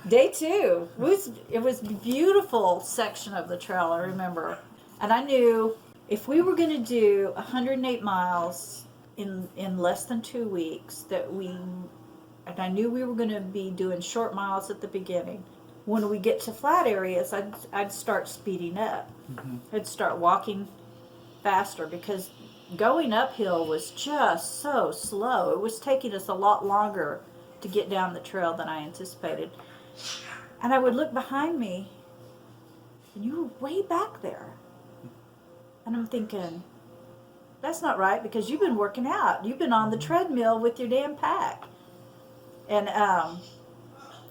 Day two. It was a beautiful section of the trail, I remember. And I knew if we were going to do 108 miles in less than 2 weeks, and I knew we were going to be doing short miles at the beginning. When we get to flat areas, I'd start speeding up. I'd start walking faster because going uphill was just so slow. It was taking us a lot longer to get down the trail than I anticipated. And I would look behind me, and you were way back there. And I'm thinking, that's not right because you've been working out. You've been on the treadmill with your damn pack. And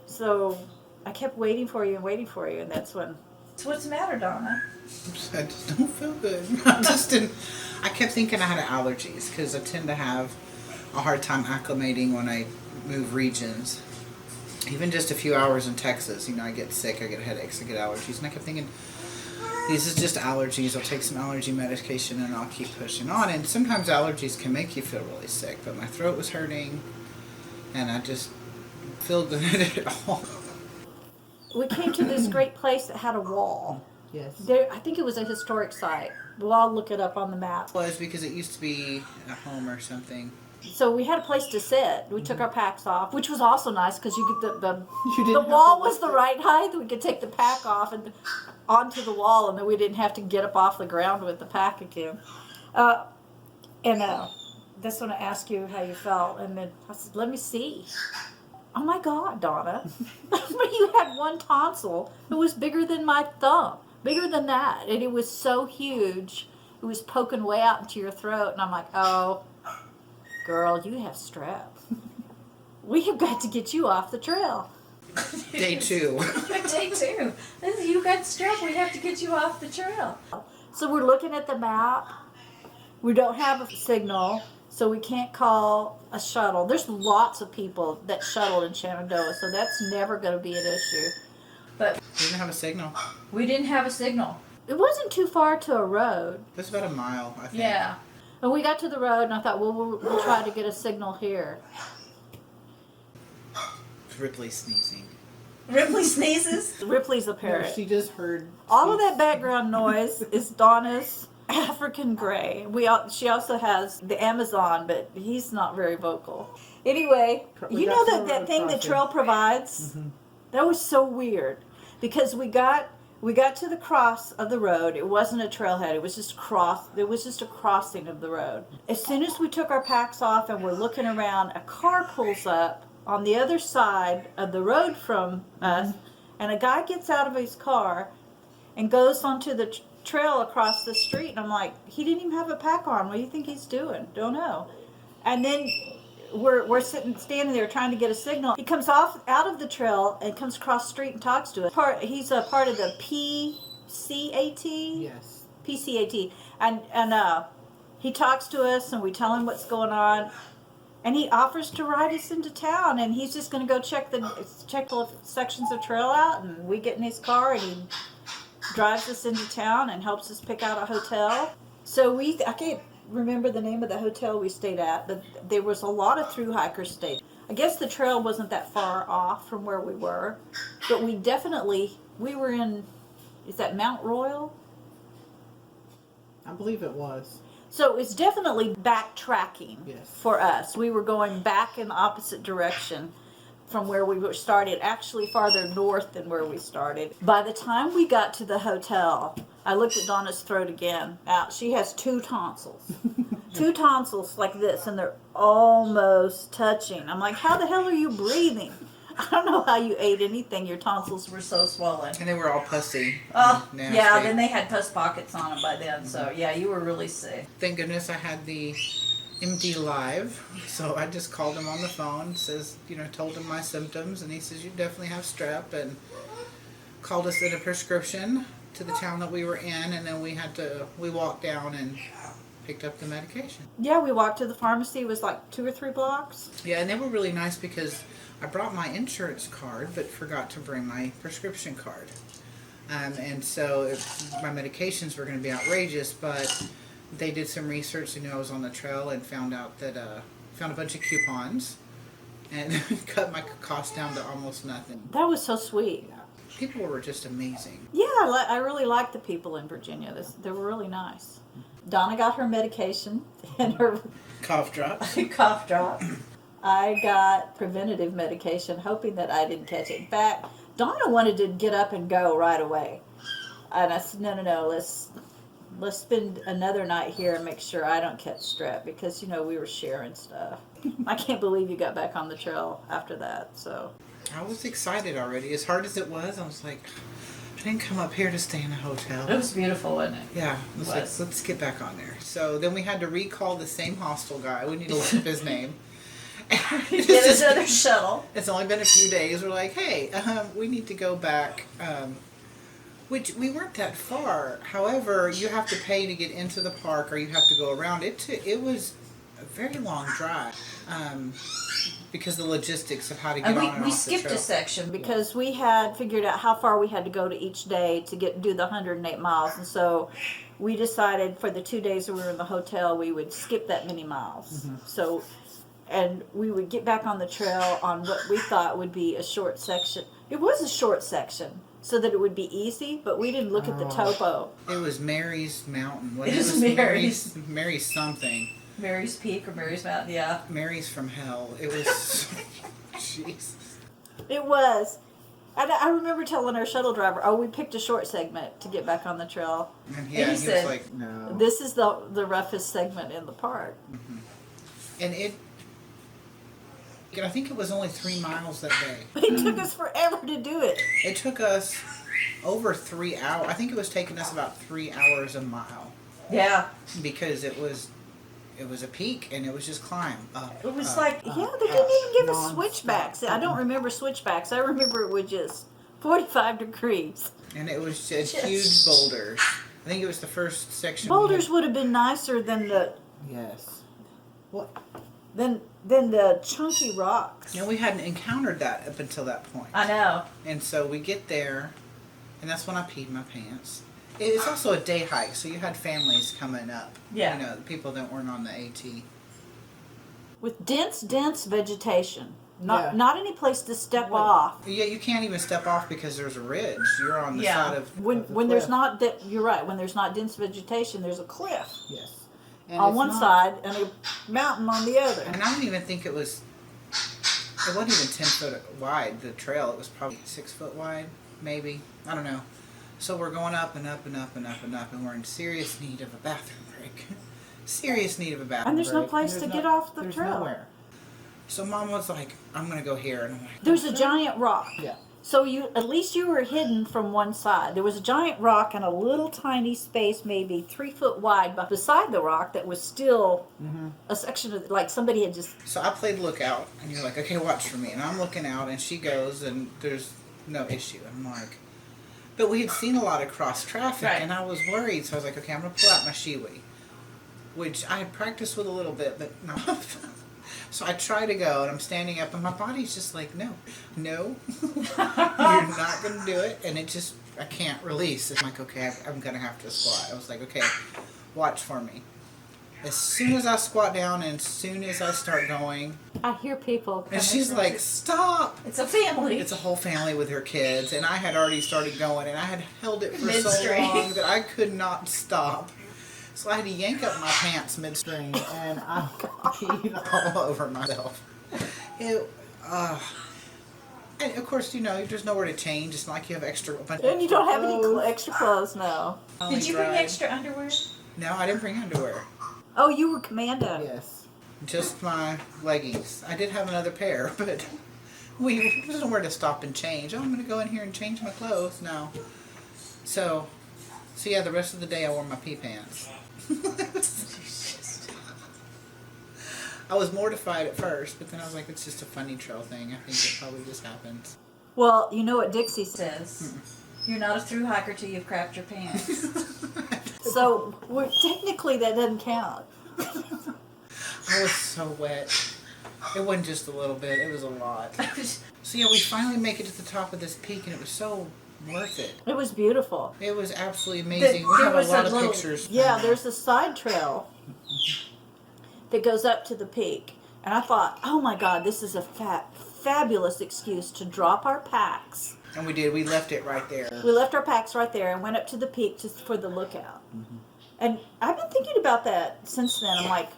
so I kept waiting for you, and that's when. So what's the matter, Donna? I just don't feel good. I kept thinking I had allergies because I tend to have a hard time acclimating when I move regions. Even just a few hours in Texas, I get sick, I get headaches, I get allergies, and I kept thinking, these is just allergies. I'll take some allergy medication and I'll keep pushing on. And sometimes allergies can make you feel really sick, but my throat was hurting, and I just feel good at all. We came to this great place that had a wall. Yes. I think it was a historic site. We'll all look it up on the map. Well, it's because it used to be a home or something. So we had a place to sit. We took our packs off, which was also nice because the wall was the right height. We could take the pack off and onto the wall, and then we didn't have to get up off the ground with the pack again. And that's when I asked you how you felt, and then I said, "Let me see." Oh my God, Donna! You had one tonsil that was bigger than my thumb, bigger than that, and it was so huge. It was poking way out into your throat, and I'm like, "Oh, girl, you have strep. We have got to get you off the trail." Day two. Day two. You got strep. We have to get you off the trail. So we're looking at the map. We don't have a signal, so we can't call a shuttle. There's lots of people that shuttle in Shenandoah, so that's never going to be an issue. But We didn't have a signal. we didn't have a signal. It wasn't too far to a road. It was about a mile, I think. Yeah. And we got to the road, and I thought, well, we'll try to get a signal here. Ripley sneezing. Ripley sneezes? Ripley's a parrot. She just heard. All of that background noise is Donna's African gray. She also has the Amazon, but he's not very vocal. Anyway, you know that thing that Trail provides? Mm-hmm. That was so weird because we got to the cross of the road. It wasn't a trailhead. It was just a crossing of the road. As soon as we took our packs off and we're looking around, a car pulls up on the other side of the road from us, and a guy gets out of his car and goes onto the trail across the street. And I'm like, he didn't even have a pack on. What do you think he's doing? Don't know. And then we're standing there trying to get a signal. He comes out of the trail and comes across the street and talks to us. He's a part of the PCAT. Yes. PCAT, and he talks to us, and we tell him what's going on, and he offers to ride us into town, and he's just going to go check the sections of trail out, and we get in his car, and he drives us into town and helps us pick out a hotel. So I can't remember the name of the hotel we stayed at, but there was a lot of thru hikers stayed. I guess the trail wasn't that far off from where we were, but we were in, is that Mount Royal? I believe it was. So it's definitely backtracking for us. We were going back in the opposite direction from where we started, actually farther north than where we started. By the time we got to the hotel, I looked at Donna's throat again. She has 2 tonsils. 2 tonsils like this, and they're almost touching. I'm like, how the hell are you breathing? I don't know how you ate anything. Your tonsils were so swollen. And they were all pussy. Oh, nasty. yeah, then they had pus pockets on them by then. So, yeah, you were really sick. Thank goodness I had the MD live. So I just called him on the phone, told him my symptoms, and he says, you definitely have strep, and called us in a prescription to the town that we were in, and then we walked down and picked up the medication. Yeah, we walked to the pharmacy. It was like 2 or 3 blocks. Yeah, and they were really nice because I brought my insurance card but forgot to bring my prescription card. And so my medications were going to be outrageous, but they did some research. They knew I was on the trail and found out that found a bunch of coupons and cut my cost down to almost nothing. That was so sweet. People were just amazing. Yeah, I really liked the people in Virginia. They were really nice. Donna got her medication and her Cough drops. cough drop. I got preventative medication, hoping that I didn't catch it. In fact, Donna wanted to get up and go right away. And I said, no, let's spend another night here and make sure I don't catch strep, because, you know, we were sharing stuff. I can't believe you got back on the trail after that, so. I was excited already. As hard as it was, I was like, I didn't come up here to stay in a hotel. It was beautiful, wasn't it? Yeah, I was like, let's get back on there. So then we had to recall the same hostel guy. We need to look up his name. Get another shuttle. It's only been a few days. We're like, hey, we need to go back. Which we weren't that far. However, you have to pay to get into the park, or you have to go around. It was a very long drive because the logistics of how to get on and off the trail. We skipped a section because we had figured out how far we had to go to each day to do the 108 miles, and so we decided for the 2 days that we were in the hotel, we would skip that many miles. Mm-hmm. So. And we would get back on the trail on what we thought would be a short section. It was a short section, so that it would be easy, but we didn't look at the topo. It was Mary's Mountain. It was Mary's. Mary's something. Mary's Peak or Mary's Mountain, yeah. Mary's from hell. It was... Jesus. It was. I remember telling our shuttle driver, we picked a short segment to get back on the trail. And he said, was like, no. This is the roughest segment in the park. Mm-hmm. And I think it was only 3 miles that day. It took us forever to do it. It took us over 3 hours. I think it was taking us about 3 hours a mile. Yeah. Because it was a peak, and it was just climb up. It was they didn't even give us switchbacks. I don't remember switchbacks. I remember it was just 45 degrees. And it was just huge boulders. I think it was the first section. Boulders would have been nicer than the... Yes. What? Than the chunky rocks. We hadn't encountered that up until that point. I know. And so we get there, and that's when I peed my pants. It's also a day hike, so you had families coming up. Yeah. People that weren't on the AT. With dense vegetation. Not any place to step off. Yeah, you can't even step off because there's a ridge. You're on the side of... When there's not... You're right. When there's not dense vegetation, there's a cliff. Yes. And on one side and a mountain on the other. And I don't even think it wasn't even 10 foot wide, the trail. It was probably 6 foot wide, maybe. I don't know. So we're going up and up and up and up and up, and we're in serious need of a bathroom break. Serious need of a bathroom break. And there's break. No place to get off the trail. Nowhere. So Mom was like, I'm going to go here. And I'm like, there's a giant rock. Yeah. So at least you were hidden from one side. There was a giant rock and a little tiny space, maybe 3 foot wide, but beside the rock that was still a section of, like somebody had just... So I played lookout, and you're like, okay, watch for me. And I'm looking out, and she goes, and there's no issue. I'm like... But we had seen a lot of cross traffic, and I was worried. So I was like, okay, I'm going to pull out my shiwi, which I had practiced with a little bit, but no. So I try to go, and I'm standing up, and my body's just like, no, you're not going to do it. And I can't release. It's like, okay, I'm going to have to squat. I was like, okay, watch for me. As soon as I squat down, and as soon as I start going, I hear people. And she's like, stop. It's a family. It's a whole family with her kids. And I had already started going, and I had held it for so Midstream. long that I could not stop. So I had to yank up my pants midstream, and I peed all over myself. And of course, there's nowhere to change. It's not like you have extra. And you don't have any extra clothes now. Did you bring extra underwear? No, I didn't bring underwear. Oh, you were commando. Yes. Just my leggings. I did have another pair, but there's nowhere to stop and change. I'm going to go in here and change my clothes. No. So yeah, the rest of the day I wore my pee pants. I was mortified at first, but then I was like, it's just a funny trail thing. I think it probably just happens. Well, you know what Dixie says. You're not a thru hiker till you've crapped your pants. So, technically that doesn't count. I was so wet. It wasn't just a little bit, it was a lot. So yeah, we finally make it to the top of this peak, and it was so worth it. It was beautiful. It was absolutely amazing. We have a lot of pictures. Yeah, there's a side trail that goes up to the peak. And I thought, oh my God, this is a fabulous excuse to drop our packs. And we did. We left it right there. We left our packs right there and went up to the peak just for the lookout. And I've been thinking about that since then. I'm like,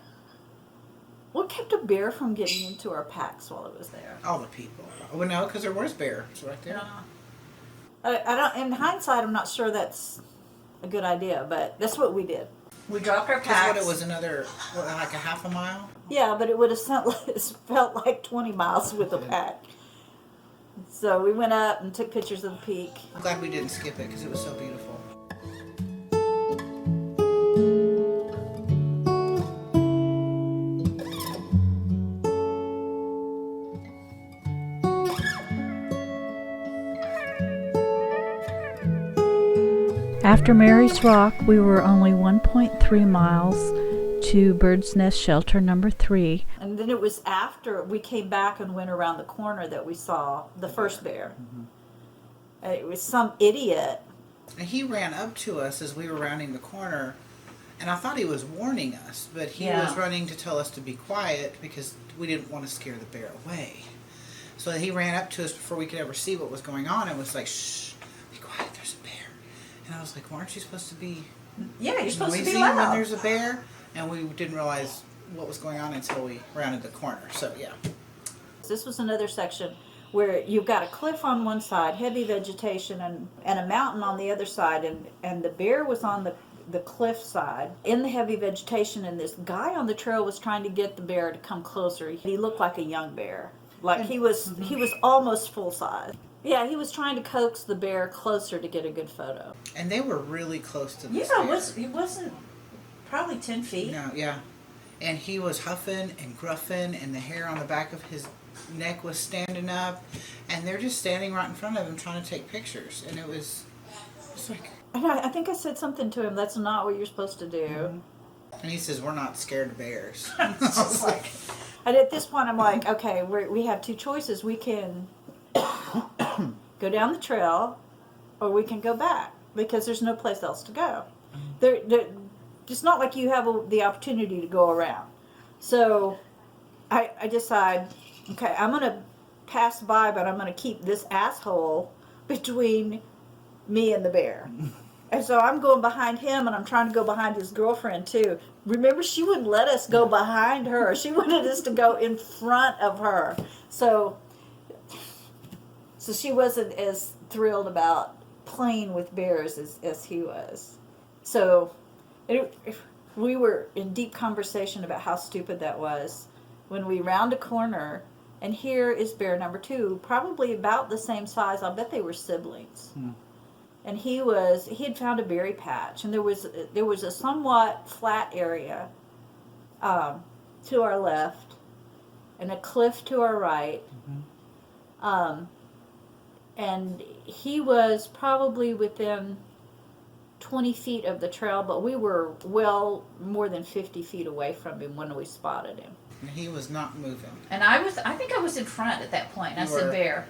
what kept a bear from getting into our packs while it was there? All the people. Well, no, because there was bears right there. I don't. In hindsight, I'm not sure that's a good idea, but that's what we did. We dropped our Because packs. what, it was another, like a half a mile? Yeah, but it would have felt like 20 miles with a pack. So we went up and took pictures of the peak. I'm glad we didn't skip it because it was so beautiful. After Mary's Rock, we were only 1.3 miles to Bird's Nest Shelter number 3. And then it was after we came back and went around the corner that we saw the first bear. It was some idiot. And he ran up to us as we were rounding the corner, and I thought he was warning us, but he was running to tell us to be quiet because we didn't want to scare the bear away. So he ran up to us before we could ever see what was going on and was like, shh, be quiet, there's a bear. And I was like, well, aren't you supposed to be Yeah, you're supposed to noisy be loud. when there's a bear? And we didn't realize what was going on until we rounded the corner. So, yeah. This was another section where you've got a cliff on one side, heavy vegetation, and a mountain on the other side. And the bear was on the cliff side in the heavy vegetation, and this guy on the trail was trying to get the bear to come closer. He looked like a young bear. Like he was almost full size. Yeah, he was trying to coax the bear closer to get a good photo. And they were really close to this Yeah, bear. it wasn't probably 10 feet. No, yeah. And he was huffing and gruffing, and the hair on the back of his neck was standing up, and they're just standing right in front of him trying to take pictures. And it was like... And I think I said something to him, that's not what you're supposed to do. And he says, we're not scared of bears. It's just like... And at this point, I'm like, okay, we have two choices. We can go down the trail, or we can go back, because there's no place else to go. It's not like you have the opportunity to go around. So I decide, okay, I'm going to pass by, but I'm going to keep this asshole between me and the bear. And so I'm going behind him, and I'm trying to go behind his girlfriend, too. Remember, she wouldn't let us go behind her. She wanted us to go in front of her. So she wasn't as thrilled about playing with bears as he was. So we were in deep conversation about how stupid that was when we round a corner, and here is bear number 2, probably about the same size. I'll bet they were siblings. And he had found a berry patch, and there was a somewhat flat area to our left, and a cliff to our right. And he was probably within 20 feet of the trail, but we were well more than 50 feet away from him when we spotted him. And he was not moving. And I think I was in front at that point. And I said bear.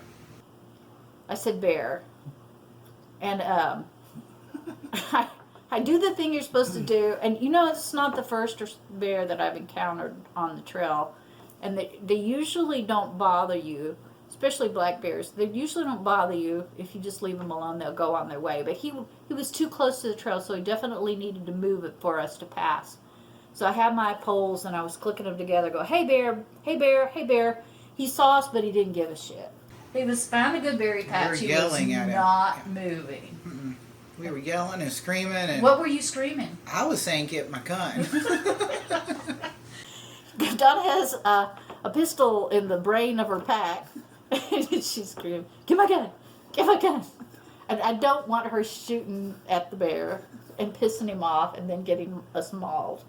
I said bear. And I do the thing you're supposed to do, and it's not the first bear that I've encountered on the trail, and they usually don't bother you, especially black bears. They usually don't bother you if you just leave them alone. They'll go on their way. But he was too close to the trail, so he definitely needed to move it for us to pass. So I had my poles, and I was clicking them together, go, hey bear, hey bear, hey bear. He saw us, but he didn't give a shit. He was found a good berry patch. We were yelling at him. Not moving. We were yelling and screaming. And What were you screaming? I was saying, get my gun. Donna has a pistol in the brain of her pack, and she screamed, get my gun, get my gun. And I don't want her shooting at the bear and pissing him off and then getting us mauled.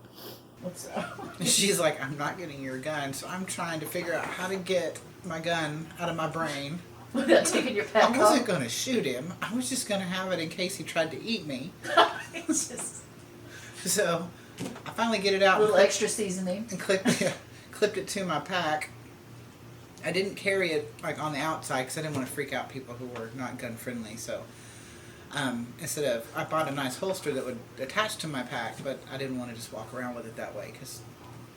She's like, I'm not getting your gun, so I'm trying to figure out how to get my gun out of my brain. Without taking your pack I wasn't off? going to shoot him. I was just going to have it in case he tried to eat me. So I finally get it out. A little extra seasoning. And clipped it to my pack. I didn't carry it like on the outside because I didn't want to freak out people who were not gun friendly. So I bought a nice holster that would attach to my pack, but I didn't want to just walk around with it that way because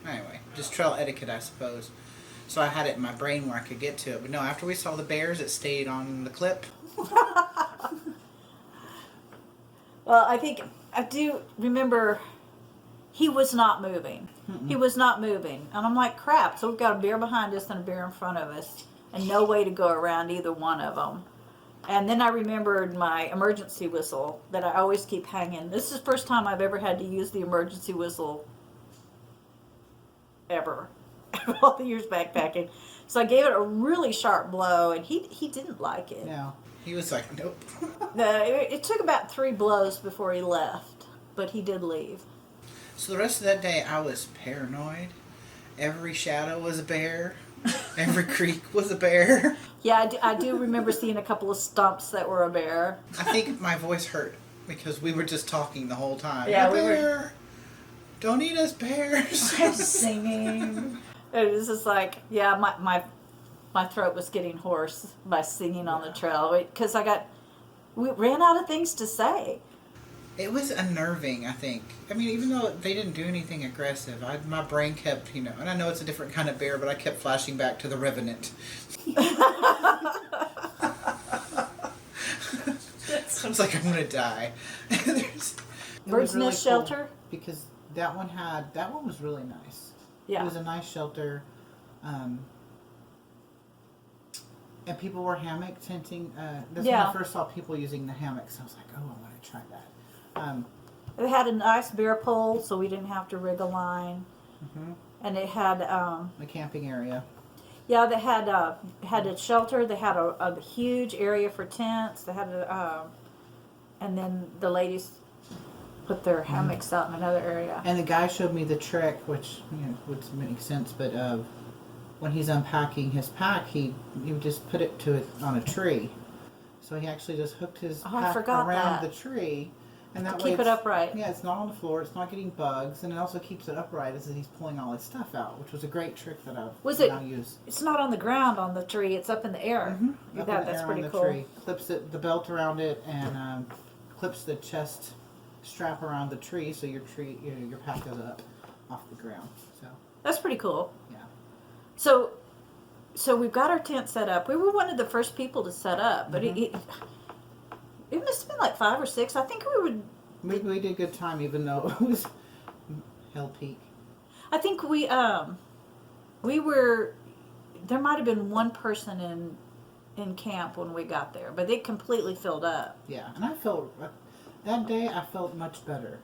Anyway, just trail etiquette, I suppose. So I had it in my brain where I could get to it. But no, after we saw the bears, it stayed on the clip. Well, I do remember he was not moving. He was not moving. And I'm like, crap. So we've got a bear behind us and a bear in front of us. And no way to go around either one of them. And then I remembered my emergency whistle that I always keep hanging. This is the first time I've ever had to use the emergency whistle ever. All the years backpacking. So I gave it a really sharp blow, and he didn't like it. No. He was like, nope. It took about 3 blows before he left, but he did leave. So the rest of that day, I was paranoid. Every shadow was a bear. Every creek was a bear. Yeah, I do remember seeing a couple of stumps that were a bear. I think my voice hurt because we were just talking the whole time. Yeah, a we were- bear! Don't eat us, bears! Singing. It was just like, yeah, my throat was getting hoarse by singing on the trail because we ran out of things to say. It was unnerving, I think. I mean, even though they didn't do anything aggressive, my brain kept, and I know it's a different kind of bear, but I kept flashing back to the Revenant. I was like, I'm going to die. It was Bird's really Nest cool Shelter? because that one was really nice. Yeah. It was a nice shelter. And people were hammock tenting. That's when Yeah. I first saw people using the hammocks. I was like, oh, I want to try that. It had a nice bear pole, so we didn't have to rig a line. Mhm. And it had, The camping area. yeah, they had a shelter. They had a huge area for tents. They had and then the ladies put their hammocks out in another area. And the guy showed me the trick, which would make sense, but when he's unpacking his pack, he would just put it on a tree. So he actually just hooked his Oh, I pack forgot around that. the tree. And that To way keep it it's- upright. Yeah, it's not on the floor, it's not getting bugs, and it also keeps it upright as he's pulling all his stuff out, which was a great trick that I've now used. It's not on the ground on the tree. It's up in the air. Up in the That's air pretty on the cool. tree. Clips the belt around it and clips the chest strap around the tree so your pack goes up off the ground. So That's pretty cool. yeah. So we've got our tent set up. We were one of the first people to set up, but it must have been like 5 or 6. I think We did a good time even though it was hell peak. I think we were. There might have been one person in camp when we got there, but it completely filled up. Yeah, and I felt that day I felt much better.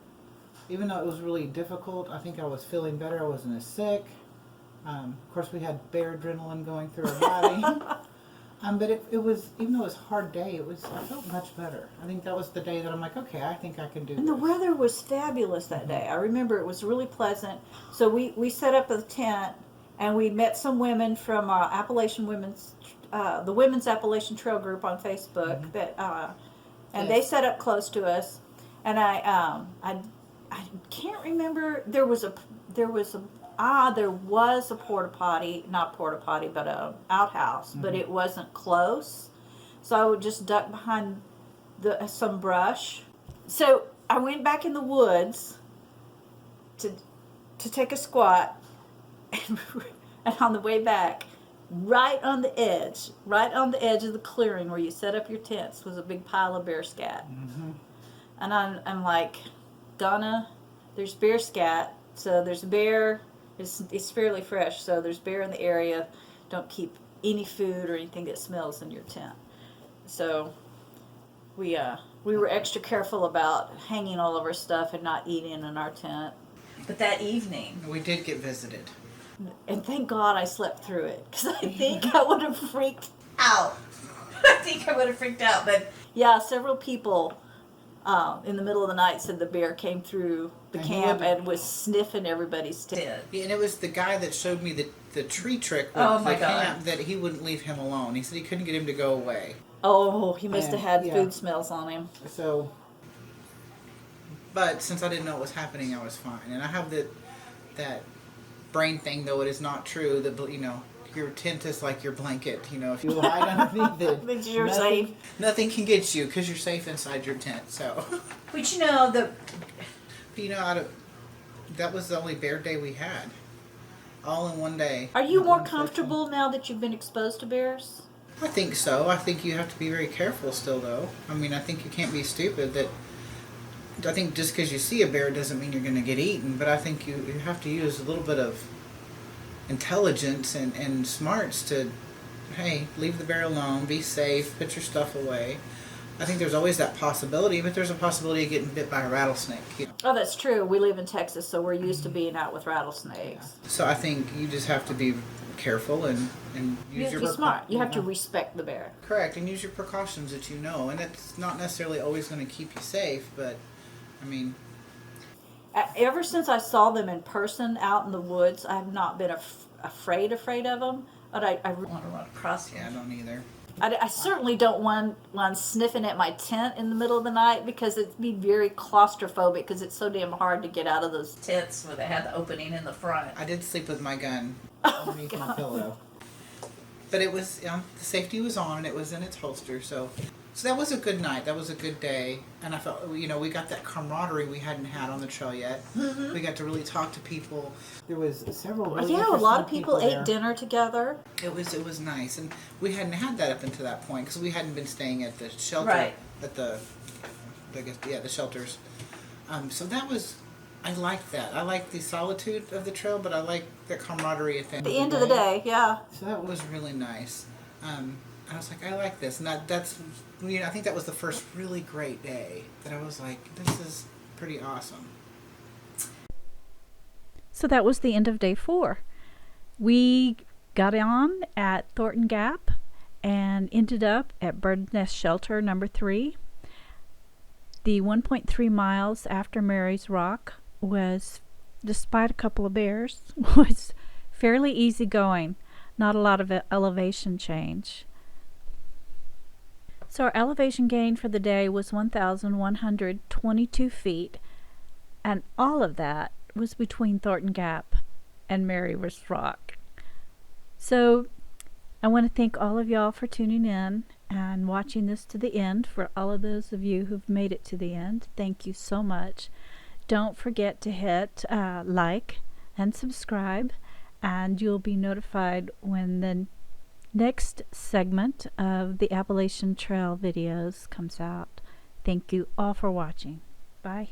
Even though it was really difficult, I think I was feeling better. I wasn't as sick. Of course, we had bear adrenaline going through our body. But it was, even though it was a hard day, I felt much better. I think that was the day that I'm like, okay, I think I can do And the this. weather was fabulous that day. I remember it was really pleasant. So we set up a tent, and we met some women from the Women's Appalachian Trail group on Facebook and they set up close to us. And I can't remember. There was a porta potty, not porta potty, but a outhouse, but it wasn't close. So I would just duck behind some brush. So I went back in the woods to take a squat, and on the way back, right on the edge of the clearing where you set up your tents was a big pile of bear scat. And I'm like, Donna, there's bear scat, so there's a bear. It's fairly fresh, so there's bear in the area. Don't keep any food or anything that smells in your tent. So we were extra careful about hanging all of our stuff and not eating in our tent. But that evening, We did get visited. and thank God I slept through it, because I think I would have freaked out. But yeah, several people in the middle of the night said the bear came through the And he camp wouldn't- and was sniffing everybody's tent. Yeah, and it was the guy that showed me the tree trick with Oh, the my God. camp that he wouldn't leave him alone. He said he couldn't get him to go away. Oh, he must have And, had yeah. food smells on him. So But since I didn't know what was happening, I was fine. And I have that brain thing, though it is not true, that your tent is like your blanket. If you hide underneath it. Means you're nothing- safe. nothing can get you because you're safe inside your tent. So, But that was the only bear day we had. all in one day. Are you more One section. comfortable now that you've been exposed to bears? I think so. I think you have to be very careful still, though. I mean, I think you can't be stupid. I think just because you see a bear doesn't mean you're going to get eaten, but I think you have to use a little bit of intelligence and smarts to, hey, leave the bear alone, be safe, put your stuff away. I think there's always that possibility, but there's a possibility of getting bit by a rattlesnake. You know? Oh, that's true. We live in Texas, so we're used to being out with rattlesnakes. So I think you just have to be careful and You use have to your be smart. You have to respect the bear. correct and use your precautions that you know, and that's not necessarily always going to keep you safe, but I mean, Ever since I saw them in person out in the woods, I have not been afraid of them. But I I want to run across yeah, I him. don't either. I certainly don't want one sniffing at my tent in the middle of the night because it'd be very claustrophobic because it's so damn hard to get out of those. Tents where they had the opening in the front. I did sleep with my gun, Underneath my pillow. but it was the safety was on and it was in its holster. So that was a good night. That was a good day, and I felt we got that camaraderie we hadn't had on the trail yet. Mm-hmm. We got to really talk to people. There was several. Really Yeah, a lot of interesting people ate there. dinner together. It was nice, and we hadn't had that up until that point because we hadn't been staying at the shelter Right. at the shelters. So that was. I liked that. I like the solitude of the trail, but I like the camaraderie at At the end of the day, yeah. So that was really nice. I was like, I like this, and that's I think that was the first really great day that I was like, this is pretty awesome. So that was the end of day 4. We got on at Thornton Gap and ended up at Bird's Nest Shelter number 3. The 1.3 miles after Mary's Rock was, despite a couple of bears, was fairly easy going. Not a lot of elevation change. So our elevation gain for the day was 1,122 feet, and all of that was between Thornton Gap and Mary's Rock. So I want to thank all of y'all for tuning in and watching this to the end. For all of those of you who've made it to the end, thank you so much. Don't forget to hit like and subscribe, and you'll be notified when the next segment of the Appalachian Trail videos comes out. Thank you all for watching. Bye.